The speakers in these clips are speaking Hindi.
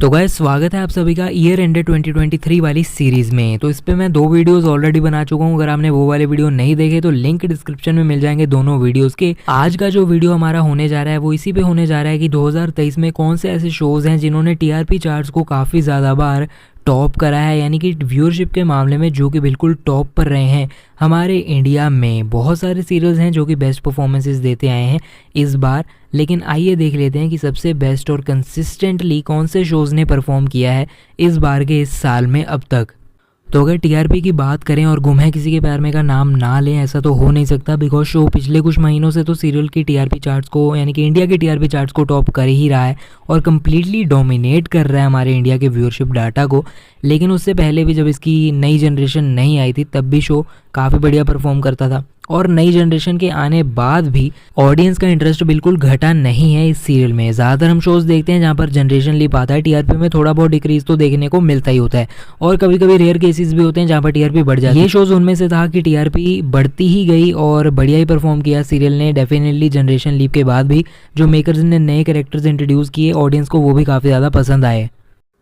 तो गाइस स्वागत है आप सभी का ईयर एंडेड 2023 वाली सीरीज़ में। तो इस पे मैं 2 वीडियोस ऑलरेडी बना चुका हूँ। अगर आपने वो वाले वीडियो नहीं देखे तो लिंक डिस्क्रिप्शन में मिल जाएंगे दोनों वीडियोस के। आज का जो वीडियो हमारा होने जा रहा है वो इसी पे होने जा रहा है कि 2023 में कौन से ऐसे शोज़ हैं जिन्होंने टीआरपी चार्ट्स को काफ़ी ज़्यादा बार टॉप करा है, यानी कि व्यूअरशिप के मामले में जो कि बिल्कुल टॉप पर रहे हैं। हमारे इंडिया में बहुत सारे सीरियल्स हैं जो कि बेस्ट परफॉर्मेंसेस देते आए हैं इस बार, लेकिन आइए देख लेते हैं कि सबसे बेस्ट और कंसिस्टेंटली कौन से शोज़ ने परफॉर्म किया है इस बार के इस साल में अब तक। तो अगर टीआरपी की बात करें और गुम है किसी के प्यार में का नाम ना लें, ऐसा तो हो नहीं सकता, बिकॉज शो पिछले कुछ महीनों से तो सीरियल की टीआरपी चार्ट्स को, यानी कि इंडिया के टीआरपी चार्ट्स को टॉप कर ही रहा है और कम्प्लीटली डोमिनेट कर रहा है हमारे इंडिया के व्यूअरशिप डाटा को। लेकिन उससे पहले भी जब इसकी नई जनरेशन नहीं आई थी तब भी शो काफ़ी बढ़िया परफॉर्म करता था, और नई जनरेशन के आने बाद भी ऑडियंस का इंटरेस्ट बिल्कुल घटा नहीं है इस सीरियल में। ज़्यादातर हम शोज़ देखते हैं जहाँ पर जनरेशन लीप आता है, टीआरपी में थोड़ा बहुत डिक्रीज तो देखने को मिलता ही होता है, और कभी कभी रेयर केसेस भी होते हैं जहाँ पर टीआरपी बढ़ जाती है। ये शोज़ उनमें से था कि टीआरपी बढ़ती ही गई और बढ़िया ही परफॉर्म किया सीरियल ने। डेफिनेटली जनरेशन लीप के बाद भी जो मेकर्स ने नए कैरेक्टर्स इंट्रोड्यूस किए ऑडियंस को वो भी काफ़ी ज़्यादा पसंद आए।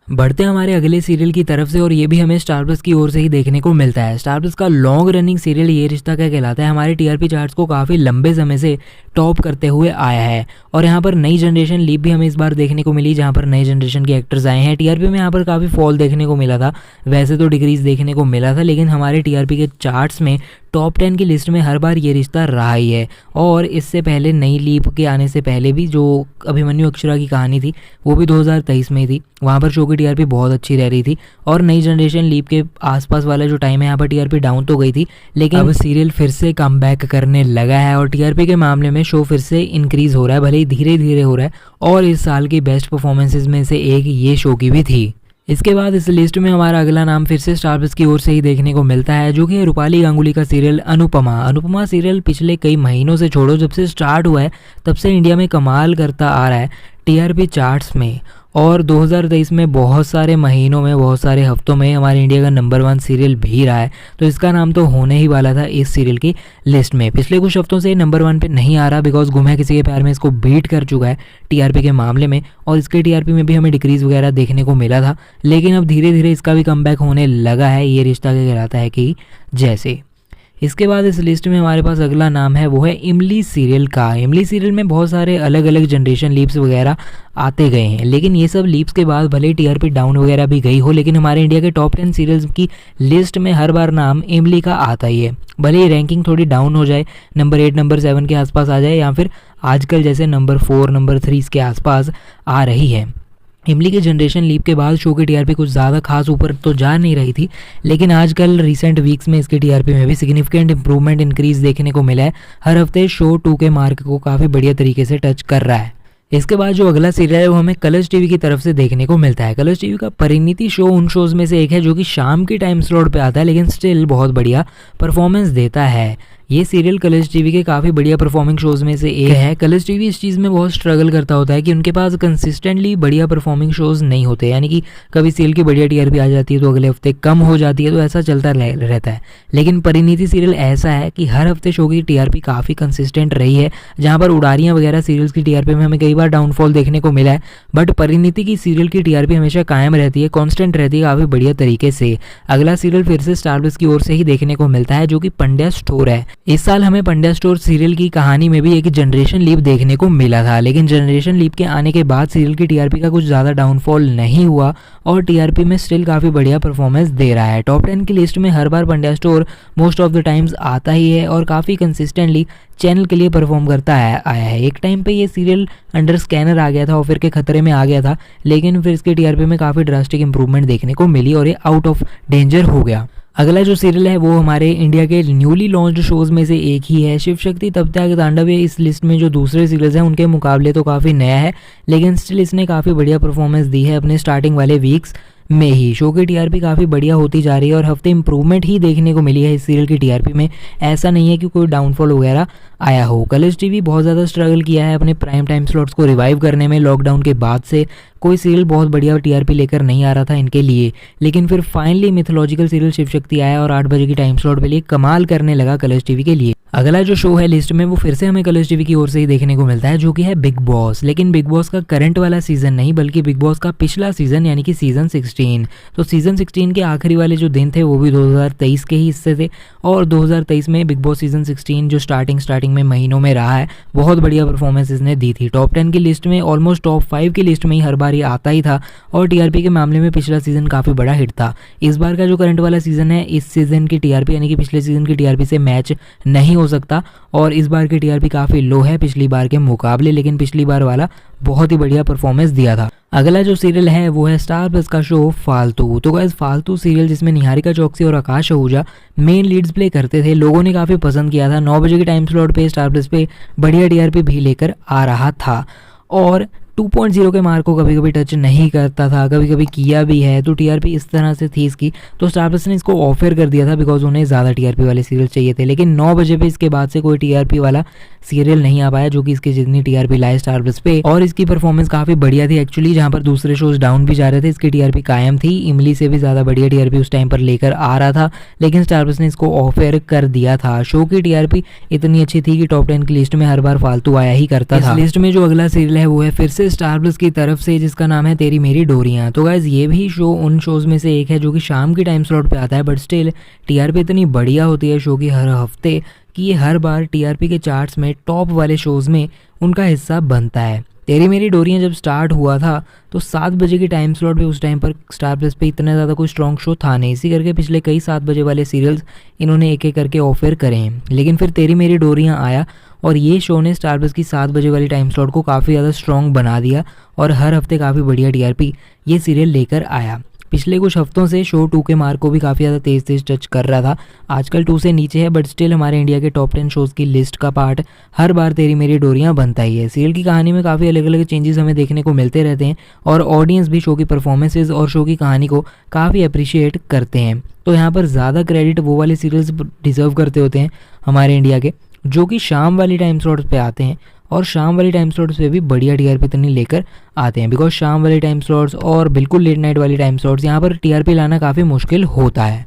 बढ़ते हैं हमारे अगले सीरियल की तरफ से, और ये भी हमें स्टार प्लस की ओर से ही देखने को मिलता है। स्टार प्लस का लॉन्ग रनिंग सीरियल ये रिश्ता क्या कहलाता है हमारे टीआरपी चार्ट्स को काफ़ी लंबे समय से टॉप करते हुए आया है, और यहाँ पर नई जनरेशन लीप भी हमें इस बार देखने को मिली जहाँ पर नई जनरेशन के एक्टर्स आए हैं। टीआरपी में यहाँ पर काफ़ी फॉल देखने को मिला था, वैसे तो डिक्रीज देखने को मिला था, लेकिन हमारे टीआरपी के चार्ट्स में टॉप 10 की लिस्ट में हर बार ये रिश्ता रहा ही है। और इससे पहले नई लीप के आने से पहले भी जो अभिमन्यु अक्षरा की कहानी थी वो भी 2023 में थी, वहाँ पर शो की टीआरपी बहुत अच्छी रह रही थी। और नई जनरेशन लीप के आसपास वाला जो टाइम है यहाँ पर टीआरपी डाउन तो गई थी, लेकिन अब सीरियल फिर से कमबैक करने लगा है और टीआरपी के मामले में शो फिर से इंक्रीज हो रहा है, भले ही धीरे धीरे हो रहा है, और इस साल की बेस्ट परफॉर्मेंसेज में से एक ये शो की भी थी। इसके बाद इस लिस्ट में हमारा अगला नाम फिर से स्टार प्लस की ओर से ही देखने को मिलता है, जो कि रूपाली गांगुली का सीरियल अनुपमा। अनुपमा सीरियल पिछले कई महीनों से, छोड़ो जब से स्टार्ट हुआ है तब से इंडिया में कमाल करता आ रहा है टीआरपी चार्ट्स में, और 2023 में बहुत सारे महीनों में, बहुत सारे हफ्तों में हमारे इंडिया का नंबर 1 सीरियल भी रहा है। तो इसका नाम तो होने ही वाला था इस सीरियल की लिस्ट में। पिछले कुछ हफ्तों से नंबर 1 पे नहीं आ रहा, बिकॉज गुम है किसी के प्यार में इसको बीट कर चुका है टीआरपी के मामले में, और इसके टीआरपी में भी हमें डिक्रीज वगैरह देखने को मिला था, लेकिन अब धीरे धीरे इसका भी कमबैक होने लगा है। ये रिश्ता क्या कहलाता है कि जैसे। इसके बाद इस लिस्ट में हमारे पास अगला नाम है वो है इमली सीरियल का। इमली सीरियल में बहुत सारे अलग अलग जनरेशन लीप्स वगैरह आते गए हैं, लेकिन ये सब लीप्स के बाद भले टीआरपी डाउन वगैरह भी गई हो, लेकिन हमारे इंडिया के टॉप 10 सीरियल्स की लिस्ट में हर बार नाम इमली का आता ही है। भले ही रैंकिंग थोड़ी डाउन हो जाए, नंबर 8 नंबर 7 के आसपास आ जाए, या फिर आजकल जैसे नंबर 4 नंबर 3 के आसपास आ रही है। इमली के जनरेशन लीप के बाद शो की टीआरपी कुछ ज़्यादा खास ऊपर तो जा नहीं रही थी, लेकिन आजकल रिसेंट वीक्स में इसकी टीआरपी में भी सिग्निफिकेंट इंप्रूवमेंट इंक्रीज देखने को मिला है। हर हफ्ते शो 2 के मार्क को काफ़ी बढ़िया तरीके से टच कर रहा है। इसके बाद जो अगला सीरियल है वो हमें कलर्स टीवी की तरफ से देखने को मिलता है। कलर्स टीवी का परिणीति शो उन शोज़ में से एक है जो कि शाम के टाइम स्लॉट पे आता है, लेकिन स्टिल बहुत बढ़िया परफॉर्मेंस देता है। ये सीरियल कलर्स टीवी के काफ़ी बढ़िया परफॉर्मिंग शोज़ में से एक है। कलर्स टीवी इस चीज़ में बहुत स्ट्रगल करता होता है कि उनके पास कंसिस्टेंटली बढ़िया परफॉर्मिंग शोज़ नहीं होते, यानी कि कभी सीरियल की बढ़िया टीआरपी आ जाती है तो अगले हफ्ते कम हो जाती है, तो ऐसा चलता रहता है। लेकिन परिणीति सीरियल ऐसा है कि हर हफ्ते शो की टीआरपी काफ़ी कंसिस्टेंट रही है, जहाँ पर उड़ारियाँ वगैरह सीरियल्स की टीआरपी में हमें कई बार डाउनफॉल देखने को मिला है, बट परिणीति की सीरियल की टीआरपी हमेशा कायम रहती है, कॉन्स्टेंट रहती है काफ़ी बढ़िया तरीके से। अगला सीरियल फिर से स्टार प्लस की ओर से ही देखने को मिलता है, जो कि पंड्या स्टोर है। इस साल हमें पंड्या स्टोर सीरियल की कहानी में भी एक जनरेशन लीप देखने को मिला था, लेकिन जनरेशन लीप के आने के बाद सीरियल की टीआरपी का कुछ ज़्यादा डाउनफॉल नहीं हुआ और टीआरपी में स्टिल काफ़ी बढ़िया परफॉर्मेंस दे रहा है। टॉप 10 की लिस्ट में हर बार Pandya score most of the times आता ही है और काफ़ी कंसिस्टेंटली चैनल के लिए परफॉर्म करता आया है। एक टाइम पे ये सीरियल अंडर स्कैनर आ गया था, ऑफर के खतरे में आ गया था, लेकिन फिर इसके टीआरपी में काफ़ी ड्रास्टिक इंप्रूवमेंट देखने को मिली और ये आउट ऑफ डेंजर हो गया। अगला जो सीरियल है वो हमारे इंडिया के न्यूली लॉन्च्ड शोज़ में से एक ही है। शिव शक्ति तब त्याग तांडव इस लिस्ट में जो दूसरे सीरियल्स हैं उनके मुकाबले तो काफ़ी नया है, लेकिन स्टिल इसने काफ़ी बढ़िया परफॉर्मेंस दी है अपने स्टार्टिंग वाले वीक्स में ही। शो की टीआरपी काफ़ी बढ़िया होती जा रही है और हफ्ते इंप्रूवमेंट ही देखने को मिली है इस सीरियल की टीआरपी में, ऐसा नहीं है कि कोई डाउनफॉल वगैरह आया हो। कलर्स टीवी बहुत ज़्यादा स्ट्रगल किया है अपने प्राइम टाइम स्लॉट्स को रिवाइव करने में लॉकडाउन के बाद से। कोई सीरियल बहुत बढ़िया टीआरपी लेकर नहीं आ रहा था इनके लिए। लेकिन फिर finally mythological serial Shiv Shakti आया और 8 बजे की टाइम स्लॉट पे लिए कमाल करने लगा कलर्स टीवी के लिए। अगला जो शो है लिस्ट में वो फिर से हमें कलर्स टीवी की ओर से ही देखने को मिलता है, जो कि है बिग बॉस। लेकिन बिग बॉस का करंट वाला सीजन नहीं, बल्कि बिग बॉस का पिछला सीजन यानी कि सीजन 16। तो सीजन 16 के आखिरी वाले जो दिन थे वो भी 2023 के ही हिस्से थे। और 2023 में बिग बॉस सीजन 16 जो स्टार्टिंग में महीनों में रहा है, बहुत बढ़िया परफॉर्मेंस इसने दी थी। टॉप 10 की लिस्ट में, ऑलमोस्ट टॉप 5 की लिस्ट में ही हर बार ये आता ही था। और टीआरपी के मामले में पिछला सीजन काफ़ी बड़ा हिट था। इस बार का जो करंट वाला सीजन है, इस सीजन की टीआरपी यानी कि पिछले सीजन की टीआरपी से मैच नहीं हो सकता। और इस बार की टीआरपी काफ़ी लो है पिछली बार के मुकाबले, लेकिन पिछली बार वाला बहुत ही बढ़िया परफॉर्मेंस दिया था। अगला जो सीरियल है वो है स्टार प्लस का शो फालतू। तो गाइस फालतू सीरियल जिसमें निहारिका चौकसी और आकाश आहूजा मेन लीड्स प्ले करते थे, लोगों ने काफ़ी पसंद किया था। 9 बजे के टाइम स्लॉट पे स्टार प्लस पे बढ़िया टीआरपी भी लेकर आ रहा था और 2.0 के मार्क को कभी कभी टच नहीं करता था, कभी कभी किया भी है। तो टीआरपी इस तरह से थी इसकी, तो स्टार प्लस ने इसको ऑफर कर दिया था बिकॉज उन्हें ज़्यादा टीआरपी वाले सीरियल चाहिए थे। लेकिन 9 बजे पे इसके बाद से कोई टीआरपी वाला सीरियल नहीं आ पाया जो कि इसकी जितनी टीआरपी लाए स्टार प्लस पे। और इसकी परफॉर्मेंस काफ़ी बढ़िया थी एक्चुअली, जहाँ पर दूसरे शोज डाउन भी जा रहे थे इसकी टीआरपी कायम थी। इमली से भी ज़्यादा बढ़िया टीआरपी उस टाइम पर लेकर आ रहा था, लेकिन स्टार प्लस ने इसको ऑफर कर दिया था। शो की टीआरपी इतनी अच्छी थी कि टॉप 10 की लिस्ट में हर बार फालतू आया ही करता था। इस लिस्ट में जो अगला सीरियल है वो है फिर से स्टार प्लस की तरफ से, जिसका नाम है तेरी मेरी डोरियां। तो गाइज ये भी शो उन शोज में से एक है जो कि शाम की टाइम स्लॉट पे आता है, बट स्टिल टीआरपी इतनी बढ़िया होती है शो की हर हफ्ते कि ये हर बार टीआरपी के चार्ट्स में टॉप वाले शोज में उनका हिस्सा बनता है। तेरी मेरी डोरियां जब स्टार्ट हुआ था तो 7 बजे की टाइम स्लॉट पे उस टाइम पर स्टार प्लस पे इतना ज़्यादा कोई स्ट्रॉन्ग शो था नहीं, इसी करके पिछले कई 7 बजे वाले सीरियल्स इन्होंने एक एक करके ऑफर करे हैं। लेकिन फिर तेरी मेरी डोरियां आया और ये शो ने स्टार प्लस की 7 बजे वाली टाइम स्लॉट को काफ़ी ज़्यादा स्ट्रॉन्ग बना दिया और हर हफ्ते काफ़ी बढ़िया टीआरपी ये सीरियल लेकर आया। पिछले कुछ हफ्तों से शो 2 के मार्क को भी काफ़ी ज़्यादा तेज़ टच कर रहा था। आजकल 2 से नीचे है, बट स्टिल हमारे इंडिया के टॉप 10 शोज़ की लिस्ट का पार्ट हर बार तेरी मेरी डोरियां बनता ही है। सीरियल की कहानी में काफ़ी अलग अलग चेंजेस हमें देखने को मिलते रहते हैं और ऑडियंस भी शो की परफॉर्मेंसेज और शो की कहानी को काफ़ी अप्रिशिएट करते हैं। तो यहाँ पर ज़्यादा क्रेडिट वो वाले सीरियल्स डिजर्व करते होते हैं हमारे इंडिया के, जो कि शाम वाली टाइम स्लॉट पे आते हैं और शाम वाली टाइम स्लॉट्स पे भी बढ़िया टीआरपी इतनी लेकर आते हैं। बिकॉज शाम वाली टाइम स्लॉट्स और बिल्कुल लेट नाइट वाली टाइम स्लॉट्स यहाँ पर टीआरपी लाना काफ़ी मुश्किल होता है।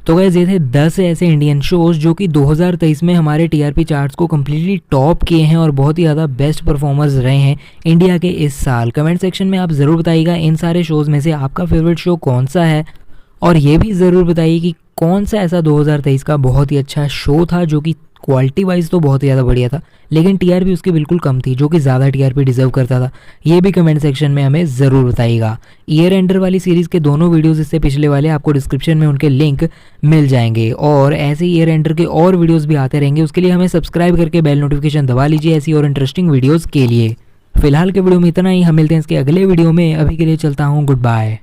तो गाइस ये थे 10 ऐसे इंडियन शोज जो कि 2023 में हमारे टीआरपी चार्ट्स को कम्प्लीटली टॉप किए हैं और बहुत ही ज़्यादा बेस्ट परफॉर्मर्स रहे हैं इंडिया के इस साल। कमेंट सेक्शन में आप ज़रूर बताइएगा इन सारे शोज़ में से आपका फेवरेट शो कौन सा है, और ये भी ज़रूर बताइए कि कौन सा ऐसा 2023 का बहुत ही अच्छा शो था जो कि क्वालिटी वाइज तो बहुत ही ज़्यादा बढ़िया था, लेकिन टीआरपी उसकी बिल्कुल कम थी, जो कि ज़्यादा टीआरपी डिजर्व करता था। ये भी कमेंट सेक्शन में हमें ज़रूर बताइएगा। ईयर एंडर वाली सीरीज़ के दोनों वीडियोस इससे पिछले वाले आपको डिस्क्रिप्शन में उनके लिंक मिल जाएंगे, और ऐसे ईयर एंडर के और वीडियोज़ भी आते रहेंगे। उसके लिए हमें सब्सक्राइब करके बेल नोटिफिकेशन दबा लीजिए ऐसी और इंटरेस्टिंग वीडियोज़ के लिए। फिलहाल के वीडियो में इतना ही, हम मिलते हैं इसके अगले वीडियो में। अभी के लिए चलता हूँ, गुड बाय।